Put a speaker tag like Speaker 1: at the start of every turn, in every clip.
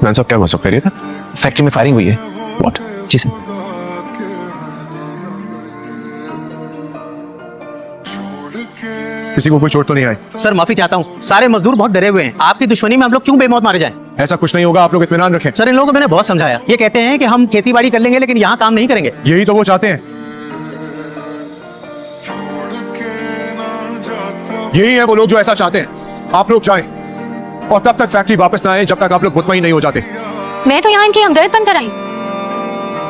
Speaker 1: Man साहब क्या हुआ, सब खैरियत है?
Speaker 2: फैक्ट्री में फायरिंग हुई है।
Speaker 1: व्हाट?
Speaker 2: जी सर।
Speaker 1: किसी को कोई चोट तो नहीं आई?
Speaker 3: सर माफी चाहता हूँ, सारे मजदूर बहुत डरे हुए हैं। आपकी दुश्मनी में हम लोग क्यों बेमौत मारे जाएं?
Speaker 1: ऐसा कुछ नहीं होगा, आप लोग इत्मीनान रखें।
Speaker 3: सर इन लोगों को मैंने बहुत समझाया, ये कहते हैं कि हम खेती बाड़ी कर लेंगे लेकिन यहाँ काम नहीं करेंगे।
Speaker 1: यही तो वो चाहते हैं, यही है वो लोग जो ऐसा चाहते हैं। आप लोग जाएं और तब तक फैक्ट्री वापस ना आए जब तक आप लोग मुतमईन नहीं हो जाते।
Speaker 4: मैं तो यहाँ इनकी हमदर्द बंद कराई।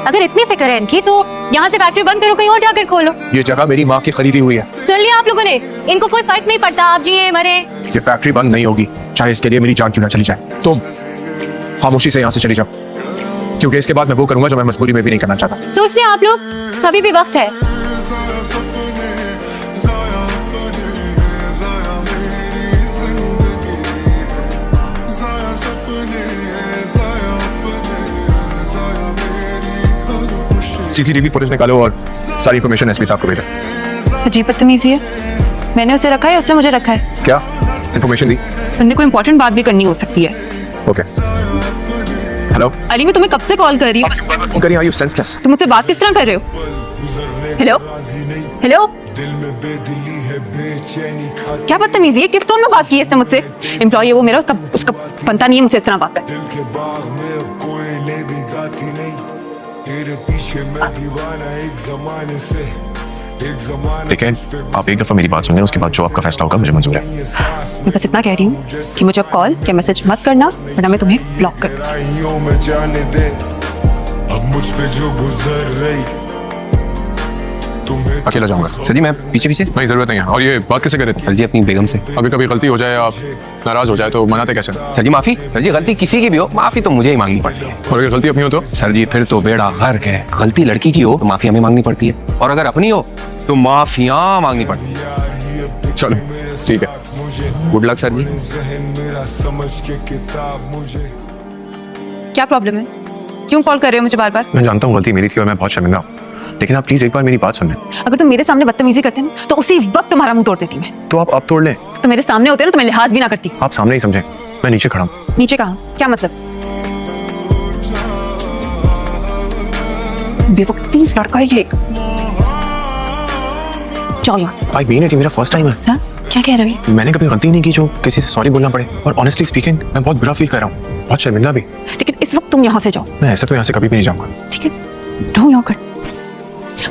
Speaker 4: अगर इतनी फिक्र है इनकी तो यहाँ से फैक्ट्री बंद करो, कहीं और जाकर खोलो।
Speaker 1: ये जगह मेरी माँ की खरीदी हुई है।
Speaker 4: सुन लिया आप लोगों ने, इनको कोई फर्क नहीं पड़ता आप जिए मरे।
Speaker 1: ये फैक्ट्री बंद नहीं होगी, चाहे इसके लिए मेरी जान क्यों ना चली जाए। तुम खामोशी से यहाँ से चली जाओ, क्योंकि इसके बाद मैं वो करूंगा जो मैं मजबूरी में भी नहीं करना चाहता।
Speaker 4: सोच लिया आप लोग, अभी भी वक्त है।
Speaker 1: सीसीटीवी फुटेज निकालो और सारी इन्फॉर्मेशन एसपी साहब को भेजो।
Speaker 5: अजीब बदतमीजी है। मैंने उसे रखा है, उसने मुझे रखा है।
Speaker 1: क्या इन्फॉर्मेशन दी?
Speaker 5: बंदे को इम्पोर्टेंट बात भी करनी हो सकती है।
Speaker 1: ओके। हेलो
Speaker 5: अली, मैं तुम्हें कब से कॉल कर रही हूँ।
Speaker 1: फोन करिए, आर यू सेंसलेस?
Speaker 5: तुम मुझसे बात किस तरह कर रहे हो? हेलो हेलो, क्या बदतमीजी है? किस टोन में बात की है इसने मुझसे? एम्प्लॉय है वो मेरा, उसका बनता नहीं है मुझसे इस तरह बात कर।
Speaker 1: ठीक है, आप एक दफा मेरी बात सुन लें, उसके बाद जो आपका फैसला होगा मुझे मंजूर है।
Speaker 5: मैं बस इतना कह रही हूँ कि मुझे अब कॉल या मैसेज मत करना, वरना मैं तुम्हें ब्लॉक कर
Speaker 1: अकेला जाऊंगा।
Speaker 2: सर जी मैं पीछे पीछे।
Speaker 1: नहीं, जरूरत नहीं है। और ये बात कैसे करे?
Speaker 2: सर जी अपनी बेगम से।
Speaker 1: अगर कभी गलती हो जाए, आप नाराज हो जाए तो मनाते कैसे?
Speaker 2: सर जी माफी। सर जी गलती किसी की भी हो, माफी तो मुझे ही मांगनी पड़ती है।
Speaker 1: और अगर गलती अपनी हो तो?
Speaker 2: सर जी फिर तो बेड़ा गर्क है। गलती लड़की की हो तो माफी हमें मांगनी पड़ती है, और अगर अपनी हो तो माफियां मांगनी पड़ती है।
Speaker 1: चलो ठीक है,
Speaker 2: गुड लक सर जी।
Speaker 5: क्या प्रॉब्लम है? क्यों कॉल कर रहे हो मुझे बार बार?
Speaker 1: मैं जानता हूँ गलती मेरी थी और मैं बहुत शर्मिंदा हूँ, लेकिन आप प्लीज एक बार मेरी बात सुन लें।
Speaker 5: अगर तुम मेरे सामने बदतमीजी करते ना तो उसी वक्त तुम्हारा मुंह तोड़ देती मैं।
Speaker 1: तो आप अब तोड़ लें।
Speaker 5: तो मेरे सामने होते ना तो मैं लिहाज भी ना करती।
Speaker 1: आप सामने ही समझें, मैं नीचे खड़ा हूँ।
Speaker 5: नीचे कहाँ? क्या मतलब? बेवकूफ लड़का है ये। जाओ यहाँ से।
Speaker 1: आई मीन इट, मेरा फर्स्ट टाइम है।
Speaker 5: हाँ? क्या कह रहे हो?
Speaker 1: मैंने कभी गलती नहीं की जो किसी से सॉरी बोलना पड़े, और ऑनेस्टली स्पीकिंग मैं बहुत बुरा फील कर रहा हूँ, बहुत शर्मिंदा भी।
Speaker 5: लेकिन इस वक्त तुम यहाँ से जाओ।
Speaker 1: मैं ऐसे तो यहाँ से कभी भी नहीं जाऊंगा।
Speaker 5: ठीक है, रहो यहाँ कर।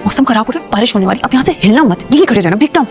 Speaker 5: मौसम खराब हो रहा है, बारिश होने वाली। अब यहाँ से हिलना मत, यही खड़े रहना, देखता हूँ।